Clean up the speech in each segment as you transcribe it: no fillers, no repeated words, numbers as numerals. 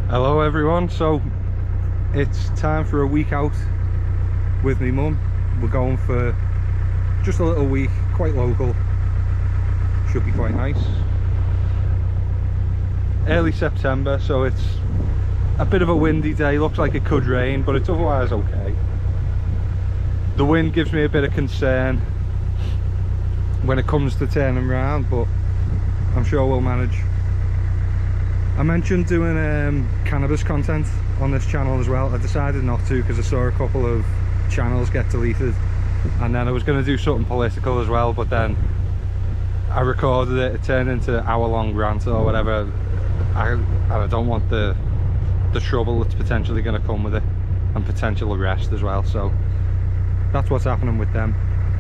Hello everyone, so it's time for a week out with me mum. We're going for just a little week, quite local, should be quite nice. Early September, so it's a bit of a windy day, looks like it could rain, but it's otherwise okay. The wind gives me a bit of concern when it comes to turning round, but I'm sure we'll manage. I mentioned doing cannabis content on this channel as well. I decided not to because I saw a couple of channels get deleted, and then I was going to do something political as well, but then I recorded it, it turned into an hour-long rant or whatever, and I don't want the trouble that's potentially going to come with it, and potential arrest as well. So that's what's happening with them,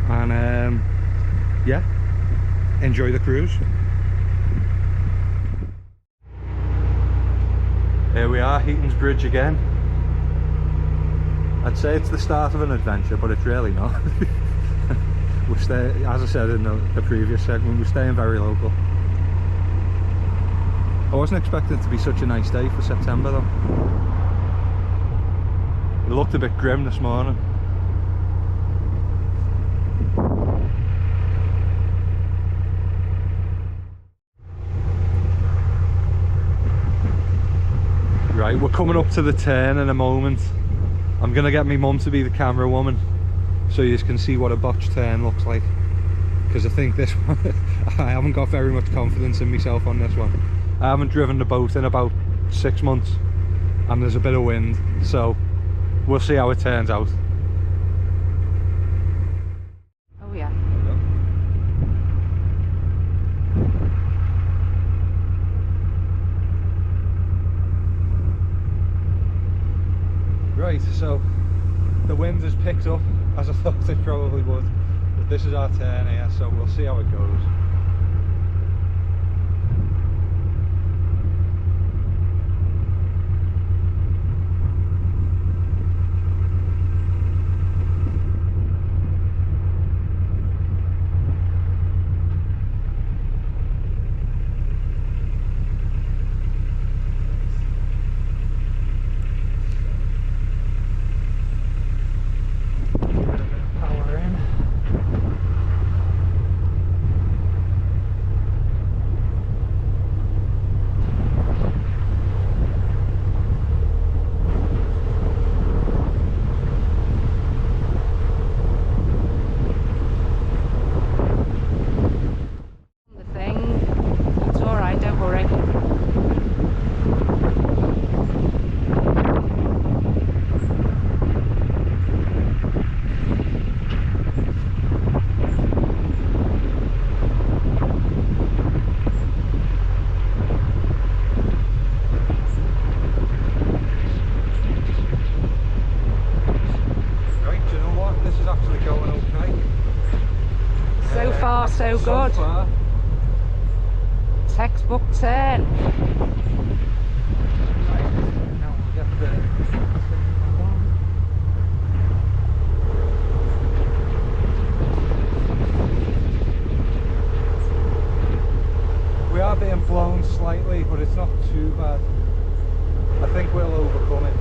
and yeah, enjoy the cruise. Here we are, Heaton's Bridge again. I'd say it's the start of an adventure, but it's really not. We're staying, as I said in the previous segment, we're staying very local. I wasn't expecting it to be such a nice day for September though. It looked a bit grim this morning. Right, we're coming up to the turn in a moment. I'm gonna get my mum to be the camera woman so you can see what a botched turn looks like, because I think this one I haven't got very much confidence in myself on this one. I haven't driven the boat in about 6 months and there's a bit of wind, so we'll see how it turns out. Oh yeah. Right, so the wind has picked up as I thought it probably would, but this is our turn here, so we'll see how it goes. So good. Far. Textbook turn. Now we'll get the we are being blown slightly, but it's not too bad. I think we'll overcome it.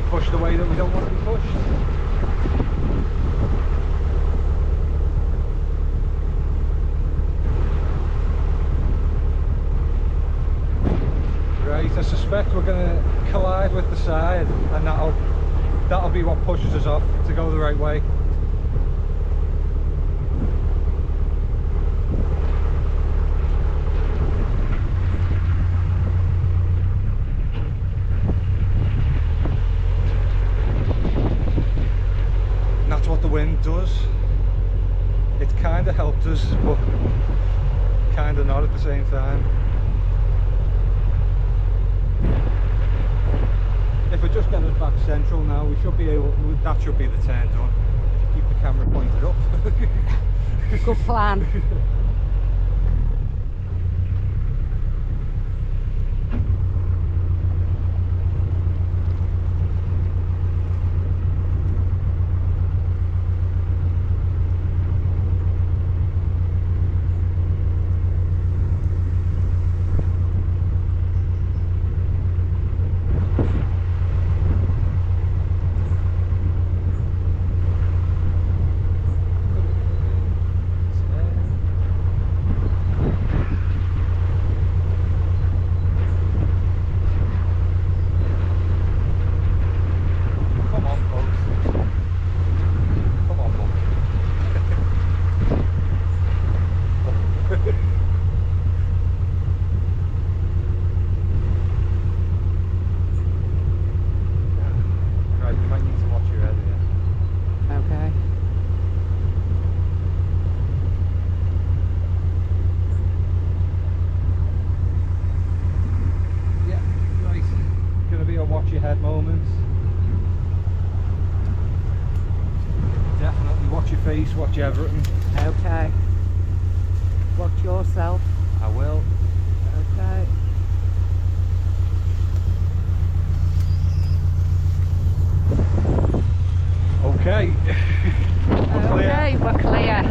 Pushed the way that we don't want to be pushed. Right, I suspect we're going to collide with the side, and that'll be what pushes us off to go the right way. What the wind does. It kind of helped us, but kind of not at the same time. If I just get us back central now. We should be able. That should be the turn done. Keep the camera pointed up. Good plan. Watch your head moments. Definitely watch your face, watch everything. Okay. Watch yourself. I will. Okay. Okay. Okay, we're clear.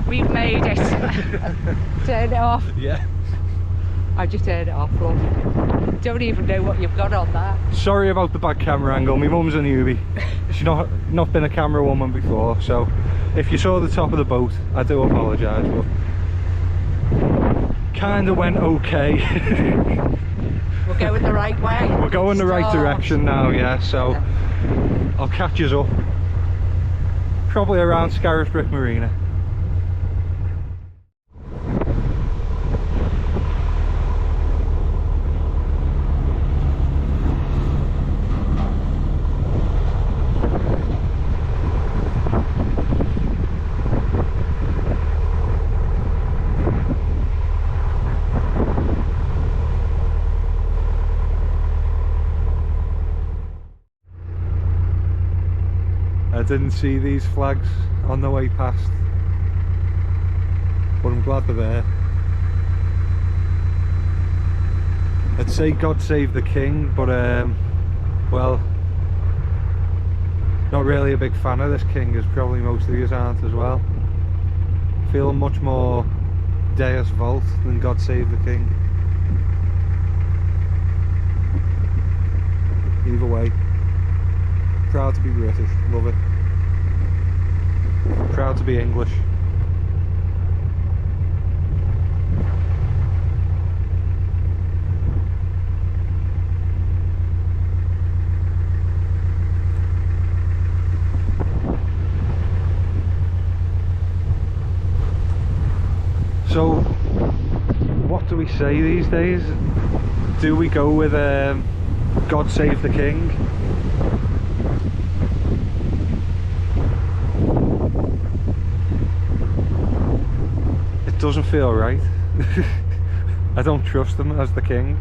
We've made it. Turn it off. Yeah. I just turned it off, love. Don't even know what you've got on that. Sorry about the bad camera angle. My mum's a newbie. She's not been a camera woman before, so if you saw the top of the boat, I do apologise, but kinda went okay. We're going the right way. We're going the right direction now, yeah, so I'll catch us up. Probably around Scarisbrick Marina. I didn't see these flags on the way past, but I'm glad they're there. I'd say God save the King, but well, not really a big fan of this king, as probably most of you aren't as well. Feeling much more Deus Vult than God save the King. Either way, proud to be British, love it. Proud to be English. So, what do we say these days? Do we go with God Save the King? It doesn't feel right. I don't trust him as the king.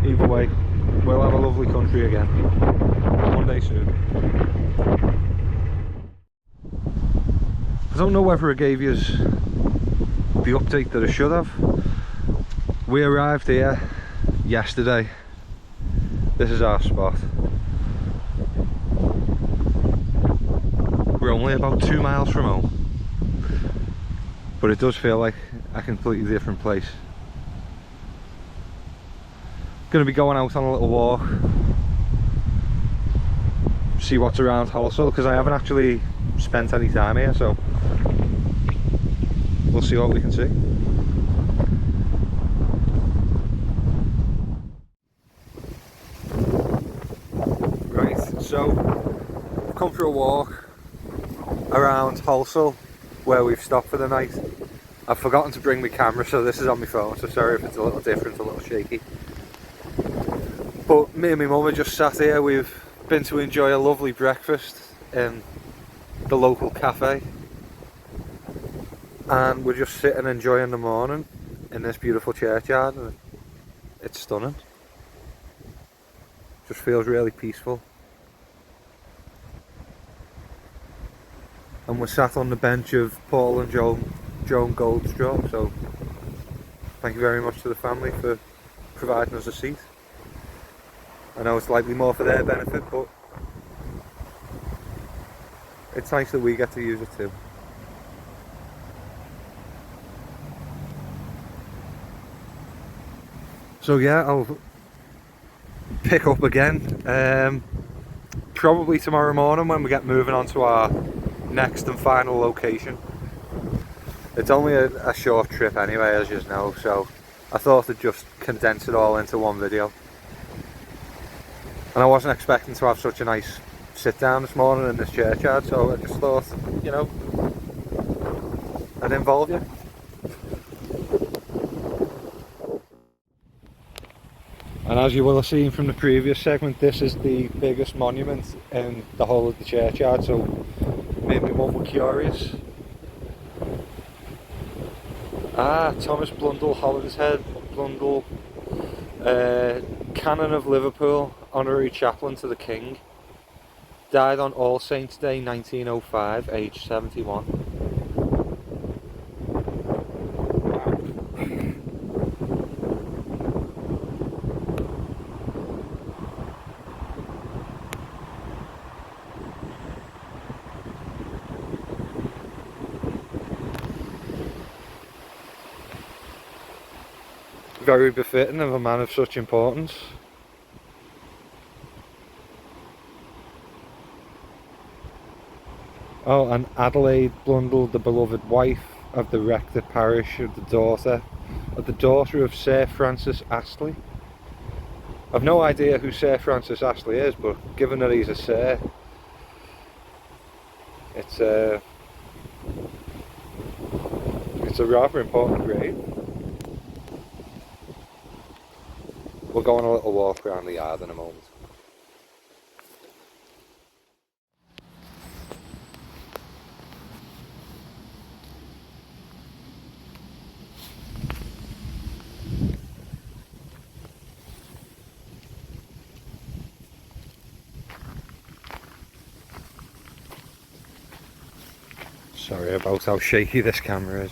Either way, we'll have a lovely country again. One day soon. I don't know whether I gave you the update that I should have. We arrived here yesterday. This is our spot. We're only about 2 miles from home, but it does feel like a completely different place. Going to be going out on a little walk, see what's around Halsall, because I haven't actually spent any time here, so we'll see what we can see. Right, so I've come for a walk around Halsall where we've stopped for the night. I've forgotten to bring my camera, so this is on my phone, so sorry if it's a little different, a little shaky. But me and my mum are just sat here. We've been to enjoy a lovely breakfast in the local cafe. and we're just sitting enjoying the morning in this beautiful churchyard, and it's stunning. Just feels really peaceful. And we're sat on the bench of Paul and Joan Goldstraw, so thank you very much to the family for providing us a seat. I know it's likely more for their benefit, but it's nice that we get to use it too. So yeah, I'll pick up again probably tomorrow morning when we get moving on to our next and final location. It's only a short trip anyway, as you know, so I thought I'd just condense it all into one video. And I wasn't expecting to have such a nice sit down this morning in this churchyard, so I just thought, you know, I'd involve you. And as you will have seen from the previous segment, this is the biggest monument in the whole of the churchyard, so made me one were curious. Ah, Thomas Blundell, Holinshead Blundell, Canon of Liverpool, honorary chaplain to the King. Died on All Saints' Day 1905, aged 71. Very befitting of a man of such importance. Oh, and Adelaide Blundell, the beloved wife of the rector parish, of the daughter of Sir Francis Astley. I've no idea who Sir Francis Astley is, but given that he's a Sir, it's a rather important grave. We'll go on a little walk around the yard in a moment. Sorry about how shaky this camera is.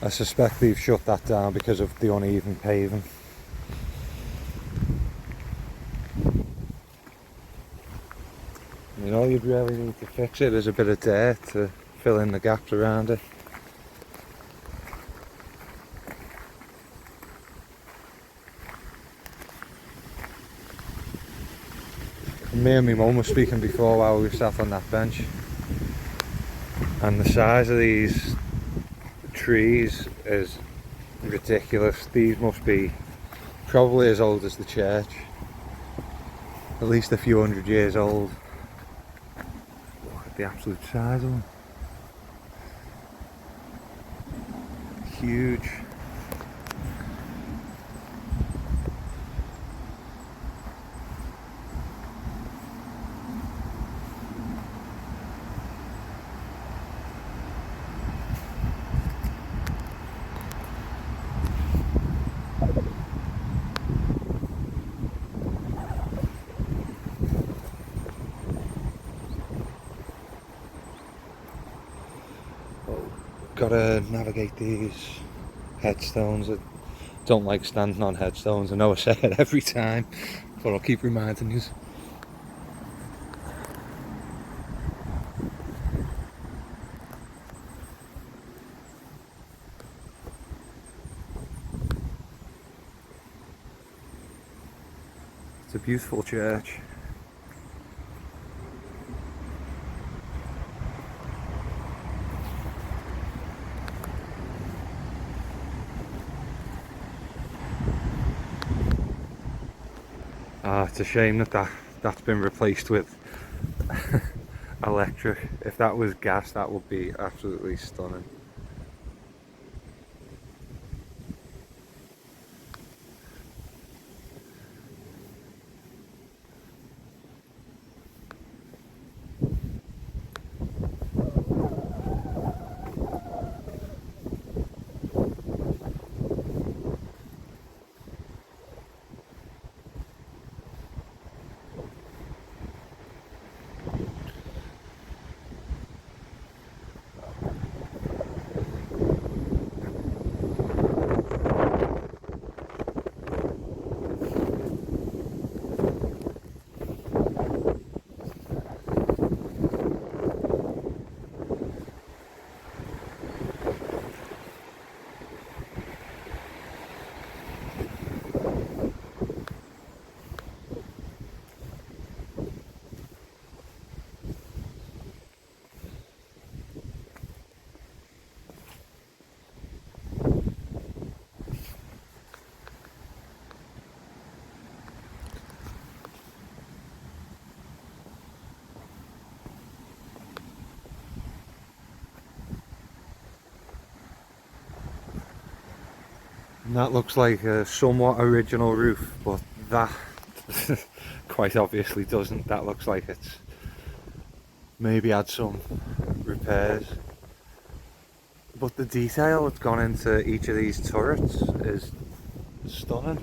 I suspect they've shut that down because of the uneven paving. I mean, all you'd really need to fix it is a bit of dirt to fill in the gaps around it. Me and my mum were speaking before while we sat on that bench, and the size of these trees is ridiculous. These must be probably as old as the church, at least a few hundred years old. Look at the absolute size of them. Huge. Gotta navigate these headstones. I don't like standing on headstones. I know I say it every time, But I'll keep reminding you. It's a beautiful church. It's a shame that's been replaced with electric. If that was gas, that would be absolutely stunning. And that looks like a somewhat original roof, but that quite obviously doesn't. That looks like it's maybe had some repairs. But the detail that's gone into each of these turrets is stunning.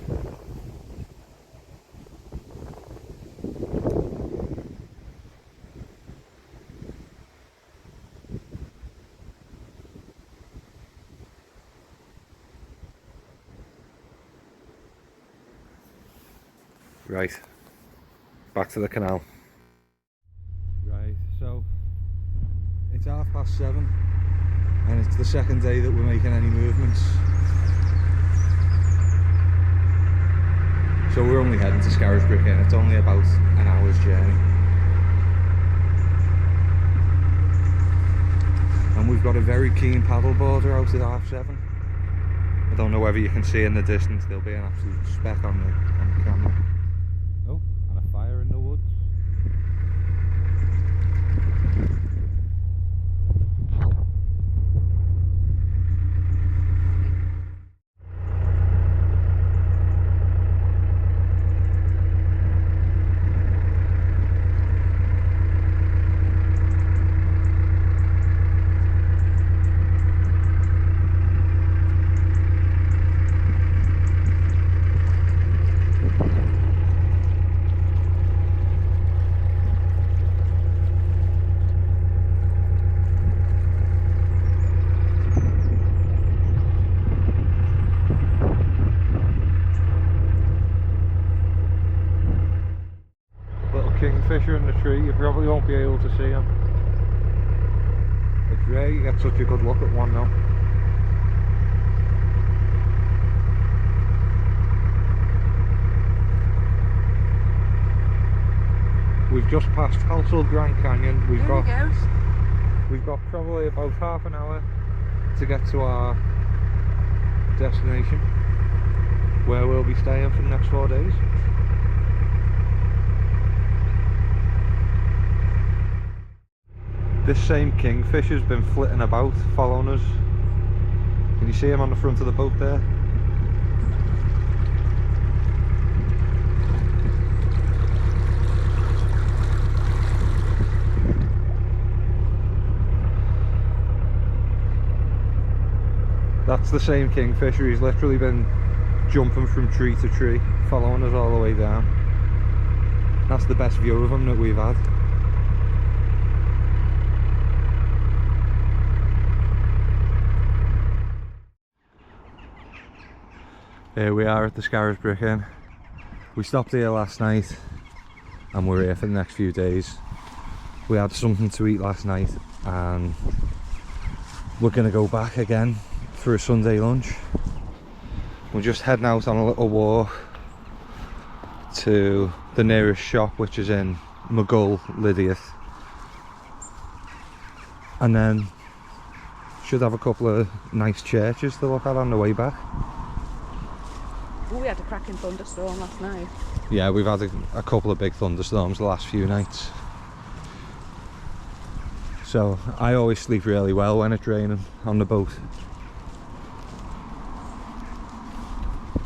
Right, back to the canal. Right, so it's 7:30 and it's the second day that we're making any movements. So we're only heading to Scarisbrick and it's only about an hour's journey. And we've got a very keen paddleboarder out at 7:30. I don't know whether you can see in the distance, there'll be an absolute speck on the camera. Oh, and a fire in the woods. Kingfisher in the tree, you probably won't be able to see him. It's rare you get such a good look at one now. We've just passed Halsall Grand Canyon. We've got probably about half an hour to get to our destination, where we'll be staying for the next 4 days. This same kingfisher's been flitting about, following us. Can you see him on the front of the boat there? That's the same kingfisher. He's literally been jumping from tree to tree, following us all the way down. That's the best view of him that we've had. Here we are at the Scarisbrick Inn. We stopped here last night and we're here for the next few days. We had something to eat last night and we're going to go back again for a Sunday lunch. We're just heading out on a little walk to the nearest shop, which is in Maghull, Lydiath, and then should have a couple of nice churches to look at on the way back. Oh, we had a cracking thunderstorm last night. Yeah, we've had a couple of big thunderstorms the last few nights. So I always sleep really well when it's raining on the boat.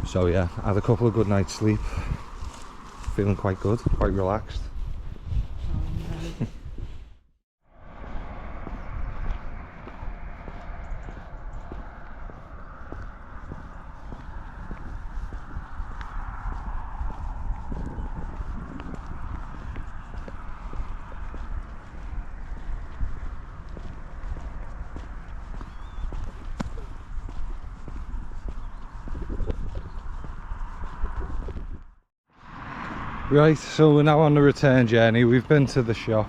So yeah, I had a couple of good nights sleep. Feeling quite good, quite relaxed. Right, so we're now on the return journey. We've been to the shop.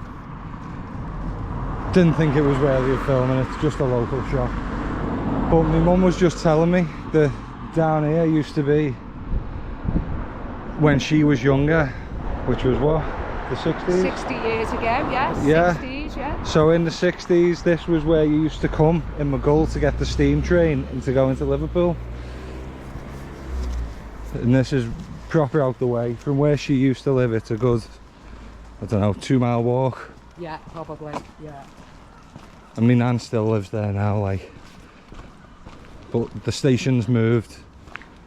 Didn't think it was worthy of filming, it's just a local shop. But my mum was just telling me that down here used to be, when she was younger, which was what, the 60s? 60 years ago, yes. Yeah. 60s, yeah. So in the 60s, this was where you used to come in Maghull to get the steam train and to go into Liverpool. And this is proper out the way. From where she used to live, it's a good, I don't know, 2-mile walk. Yeah, probably, yeah. And my nan still lives there now, like. But the station's moved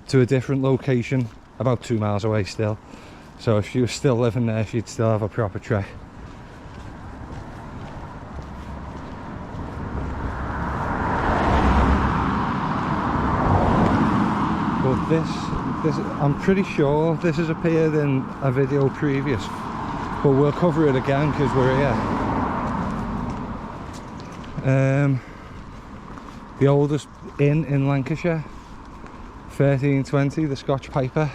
to a different location, about 2 miles away still. So if she was still living there, she'd still have a proper trek. But this, I'm pretty sure this has appeared in a video previous, but we'll cover it again because we're here. The oldest inn in Lancashire, 1320, the Scotch Piper.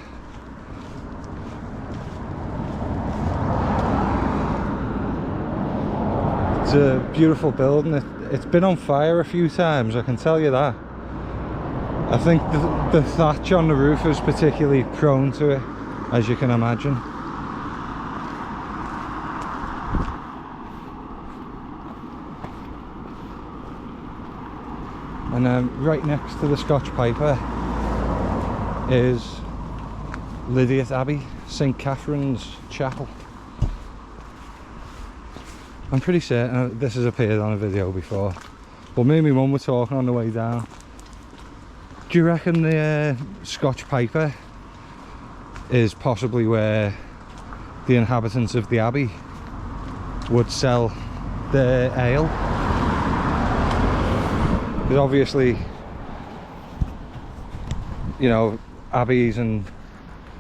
It's a beautiful building. It's been on fire a few times, I can tell you that. I think the thatch on the roof is particularly prone to it, as you can imagine. And right next to the Scotch Piper is Lydiath Abbey, St Catherine's Chapel. I'm pretty certain this has appeared on a video before, but me and my mum were talking on the way down. Do you reckon the Scotch Piper is possibly where the inhabitants of the Abbey would sell their ale? Because obviously, you know, abbeys and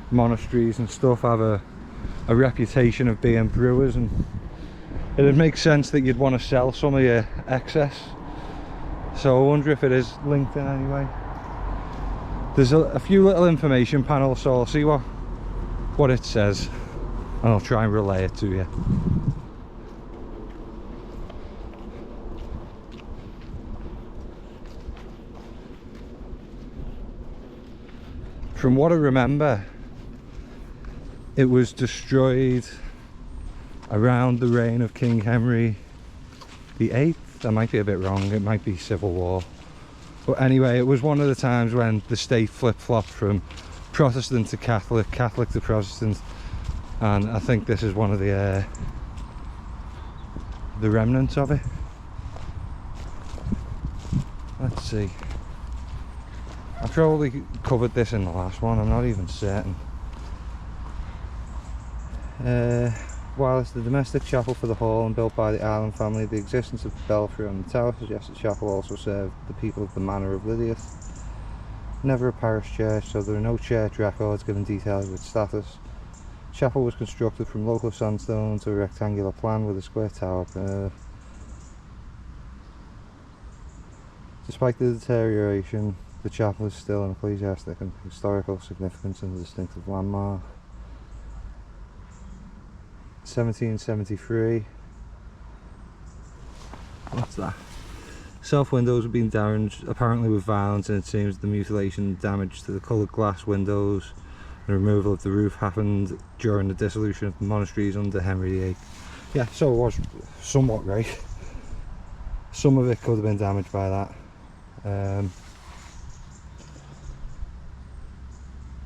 monasteries and stuff have a reputation of being brewers, and it'd make sense that you'd want to sell some of your excess. So I wonder if it is linked in any way. There's a few little information panels, so I'll see what it says and I'll try and relay it to you. From what I remember, it was destroyed around the reign of King Henry VIII. I might be a bit wrong, it might be Civil War. But anyway, it was one of the times when the state flip-flopped from Protestant to Catholic, Catholic to Protestant, and I think this is one of the remnants of it. Let's see. I probably covered this in the last one, I'm not even certain. While it's the domestic chapel for the hall and built by the Island family, the existence of the belfry on the tower suggests the chapel also served the people of the manor of Lydiath. Never a parish church, so there are no church records giving details of its status. The chapel was constructed from local sandstone to a rectangular plan with a square tower. Despite the deterioration, the chapel is still an ecclesiastic and historical significance and a distinctive landmark. 1773. What's that? South windows have been damaged, apparently with violence, and it seems the mutilation and damage to the coloured glass windows and removal of the roof happened during the dissolution of the monasteries under Henry VIII. Yeah, so it was somewhat great. Some of it could have been damaged by that.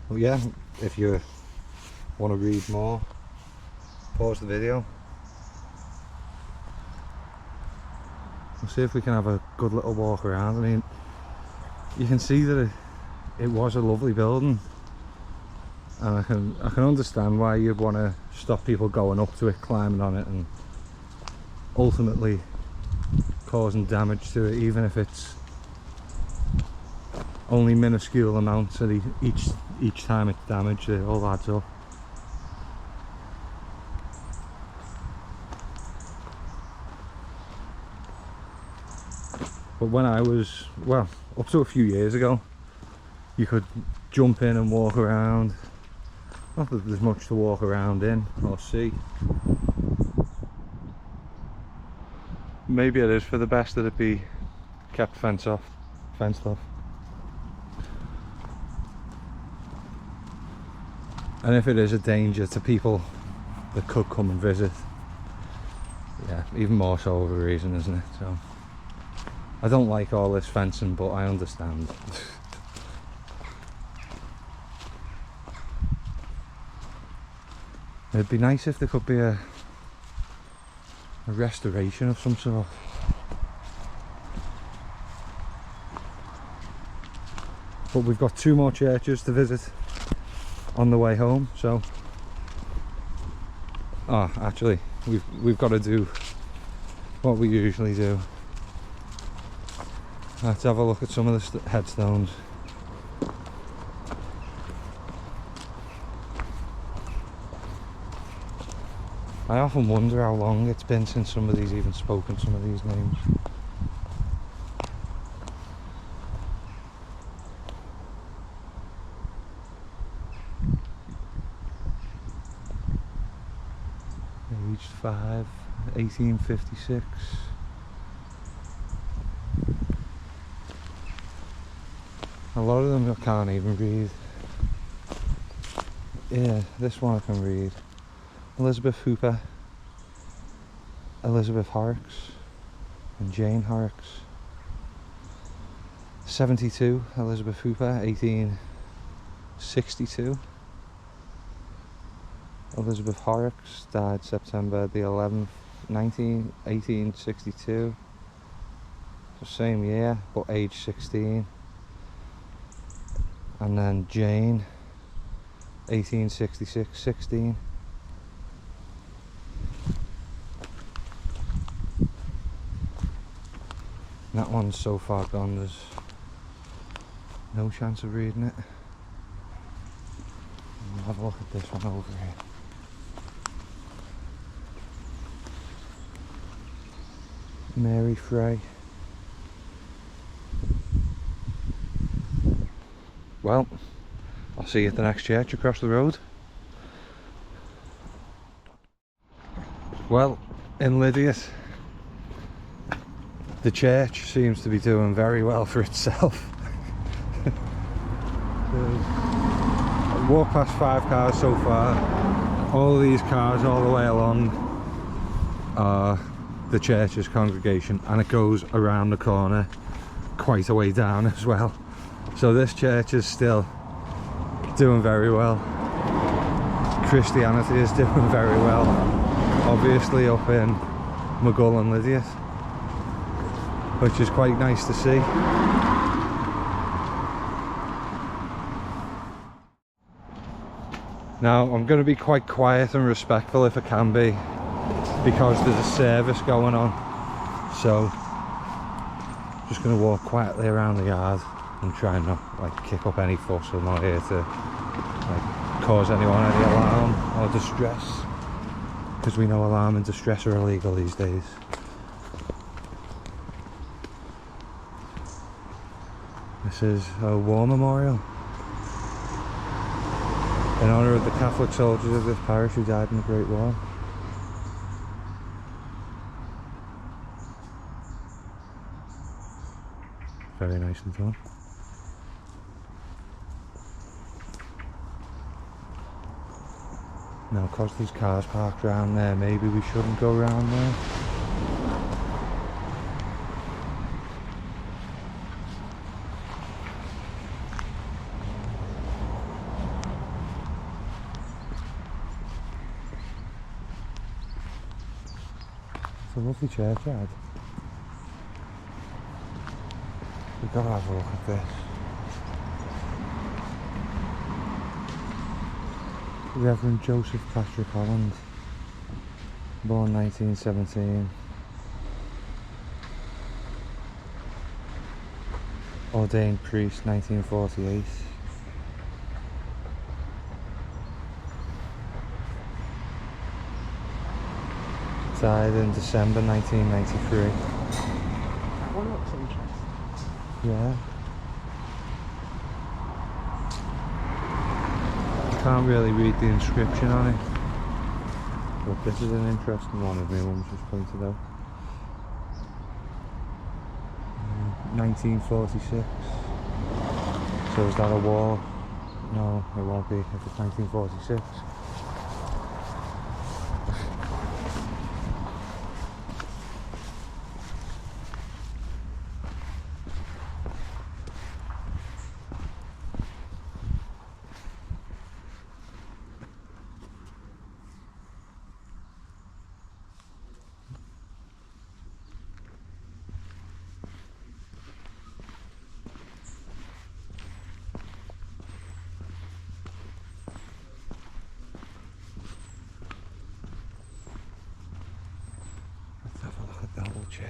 Well, yeah, if you want to read more, pause the video. We'll see if we can have a good little walk around. I mean, you can see that it was a lovely building, and I can understand why you'd want to stop people going up to it, climbing on it, and ultimately causing damage to it, even if it's only minuscule amounts at each time it's damaged. It all adds up. But when I was, well, up to a few years ago, you could jump in and walk around. Not that there's much to walk around in or see. Maybe it is for the best that it be kept fenced off. And if it is a danger to people that could come and visit, yeah, even more so of a reason, isn't it? So I don't like all this fencing, but I understand. It'd be nice if there could be a restoration of some sort. But we've got 2 more churches to visit on the way home, so actually we've got to do what we usually do. Let's have a look at some of the headstones. I often wonder how long it's been since somebody's even spoken some of these names. Aged 5, 1856. A lot of them I can't even read. Yeah, this one I can read. Elizabeth Hooper, Elizabeth Horrocks, and Jane Horrocks. 72, Elizabeth Hooper, 1862. Elizabeth Horrocks died September the 11th, 1862. The same year, but age 16. And then Jane, 1866, 16. That one's so far gone, there's no chance of reading it. I'll have a look at this one over here. Mary Frey. Well, I'll see you at the next church across the road. Well, in Lydiate, the church seems to be doing very well for itself. I've walked past 5 cars so far. All of these cars all the way along are the church's congregation, and it goes around the corner quite a way down as well. So this church is still doing very well. Christianity is doing very well, obviously up in Maghull and Lydiate, which is quite nice to see. Now I'm going to be quite quiet and respectful if I can be, because there's a service going on. So just going to walk quietly around the yard and try and not kick up any fuss. I'm not here to cause anyone any alarm or distress, because we know alarm and distress are illegal these days. This is a war memorial in honour of the Catholic soldiers of this parish who died in the Great War. very nicely done. Now, because there's cars parked around there, maybe we shouldn't go around there. It's a lovely churchyard. We've got to have a look at this. Reverend Joseph Patrick Holland, born 1917, ordained priest 1948, died in December 1993. That one looks interesting. Yeah. Can't really read the inscription on it, but this is an interesting one, as my mum's just pointed out. 1946. So is that a war? No, it won't be if it's 1946. Let's have a look at that old church.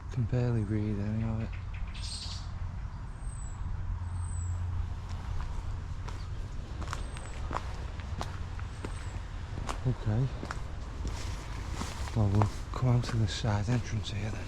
I can barely read any of it. Okay. Well, we'll come on to the side entrance here then.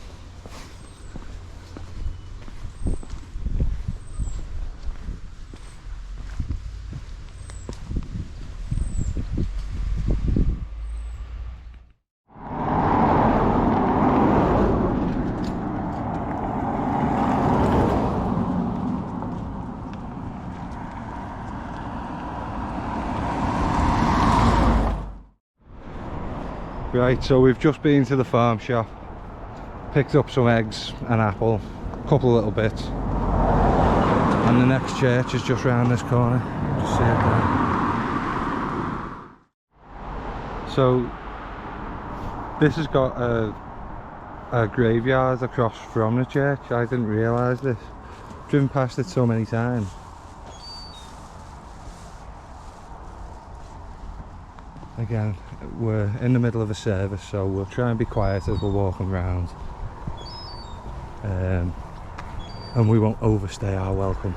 Right, so we've just been to the farm shop, picked up some eggs, an apple, a couple of little bits, and the next church is just round this corner. Just see it there. So this has got a graveyard across from the church. I didn't realise this. Driven past it so many times. Again, we're in the middle of a service, so we'll try and be quiet as we're walking around, and we won't overstay our welcome.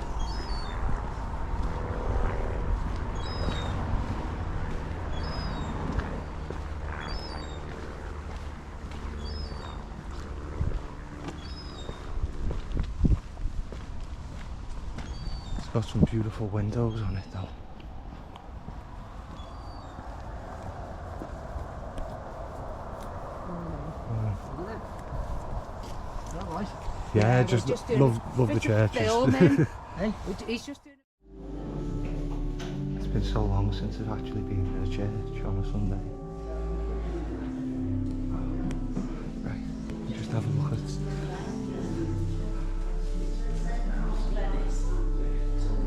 It's got some beautiful windows on it though. Yeah, just love the churches. He's just doing. It's been so long since I've actually been in a church on a Sunday. Right, just have a look at it.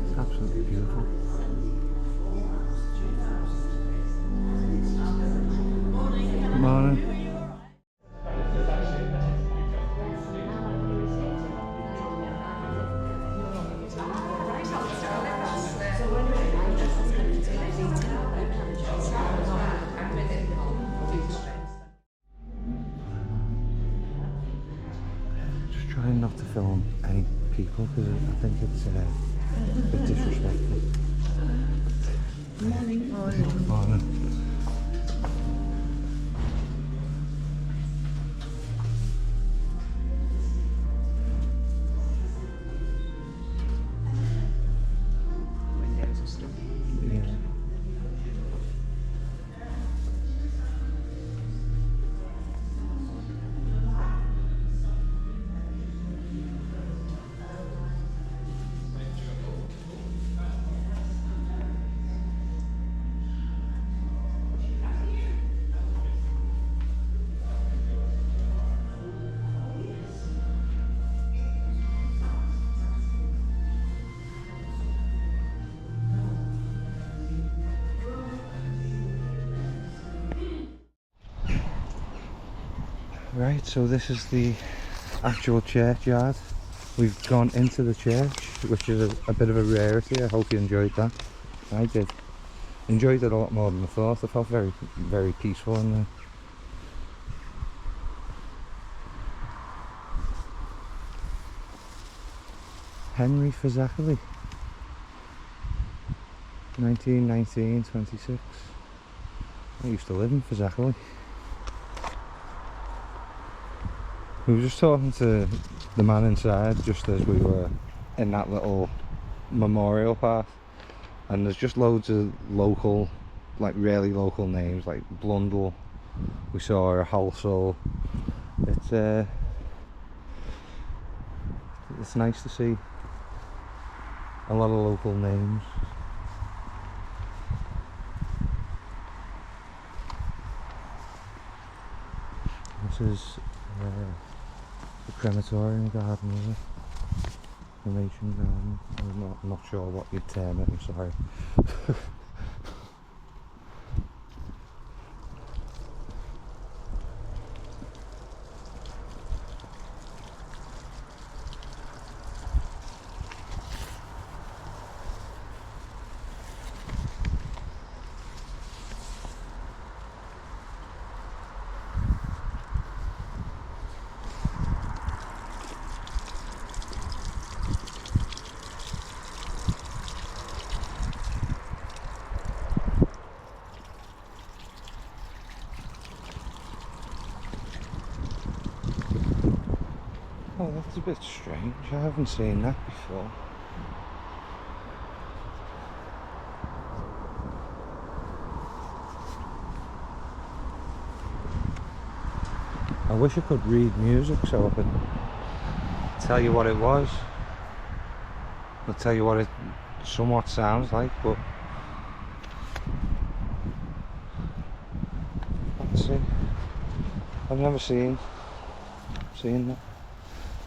It's absolutely beautiful. Good morning. Trying not to film any people because I think it's a bit disrespectful. Morning. Morning. Windows are still. Yeah. Right, so this is the actual churchyard. We've gone into the church, which is a bit of a rarity. I hope you enjoyed that. I did. Enjoyed it a lot more than I thought. I felt very, very peaceful in there. Henry Fazackerley, 1919-26. I used to live in Fazackerley. We were just talking to the man inside just as we were in that little memorial path, and there's just loads of local, like really local names, like Blundell, we saw a Halsall. It's nice to see a lot of local names. This is the crematorium garden, is it? Cremation garden. I'm not sure what you'd term it, I'm sorry. Oh, that's a bit strange. I haven't seen that before. I wish I could read music so I could tell you what it was. I'll tell you what it somewhat sounds like, but let's see. I've never seen that.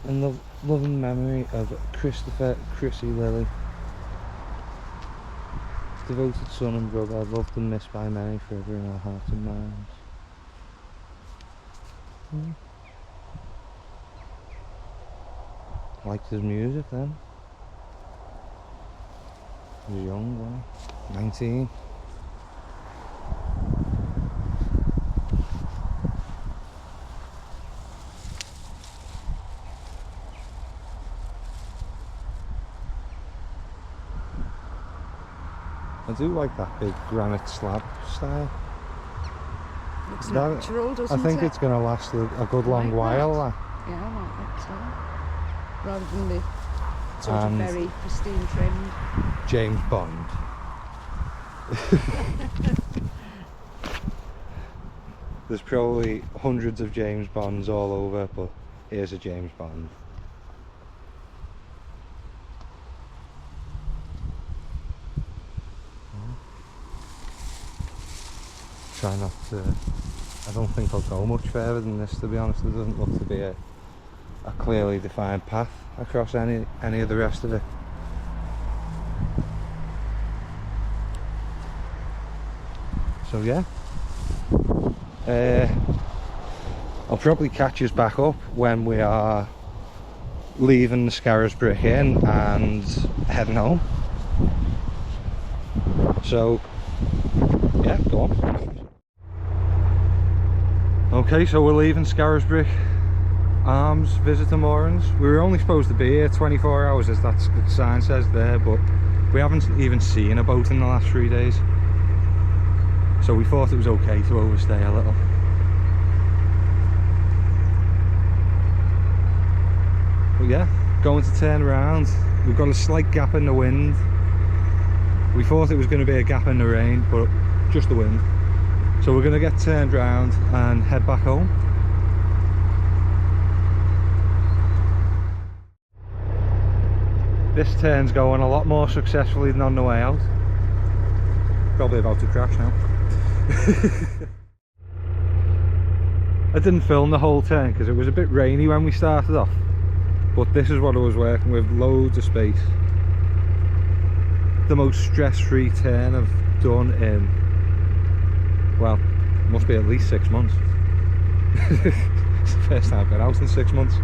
In the loving memory of Christopher Chrissy Lilly, devoted son and brother, loved and missed by many, forever in our hearts and minds. Liked his music then. He was young, 19. I do like that big granite slab style. Looks natural, doesn't it? I think it's going to last a good long while. That. Yeah, I like that too. Rather than the sort of very pristine trimmed. James Bond. There's probably hundreds of James Bonds all over, but here's a James Bond. Try not to, I don't think I'll go much further than this, to be honest. There doesn't look to be a clearly defined path across any of the rest of it. So yeah, I'll probably catch us back up when we are leaving the Scarisbrick Inn and heading home. So yeah, go on. Okay, so we're leaving Scarisbrick Arms Visitor Moorings. We were only supposed to be here 24 hours, as that sign says there, but we haven't even seen a boat in the last 3 days. So we thought it was okay to overstay a little. But yeah, going to turn around. We've got a slight gap in the wind. We thought it was going to be a gap in the rain, but just the wind. So we're going to get turned around and head back home. This turn's going a lot more successfully than on the way out. Probably about to crash now. I didn't film the whole turn because it was a bit rainy when we started off. But this is what I was working with, loads of space. The most stress-free turn I've done in, well, must be at least 6 months. It's the first time I've been out in 6 months.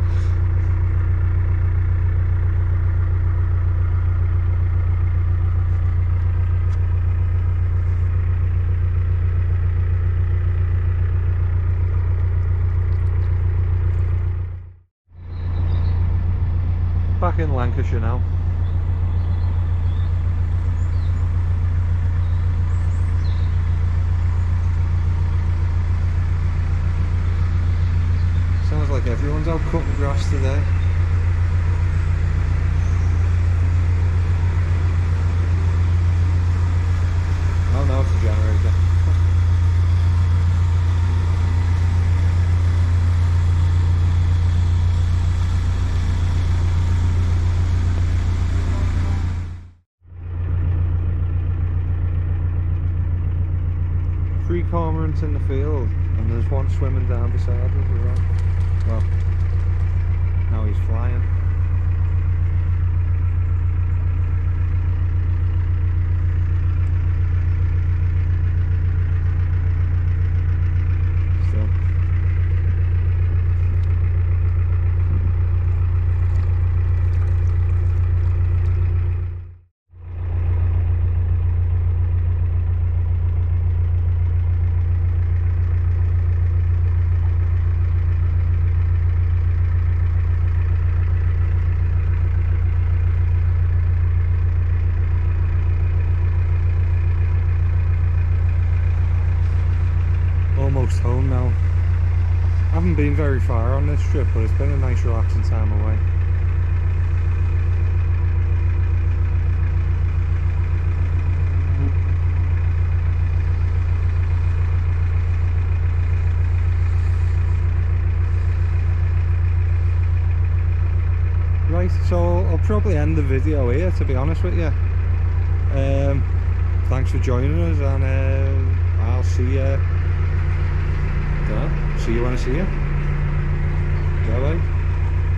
Back in Lancashire now. Sounds like everyone's out cutting grass today. Oh no, it's a generator. Three cormorants in the field, and there's one swimming down beside us as well. Well, now he's flying. Still. Almost home now. I haven't been very far on this trip, but it's been a nice relaxing time away. Right, so I'll probably end the video here, to be honest with you. Thanks for joining us, and I'll see you. See you when I see you. Bye bye.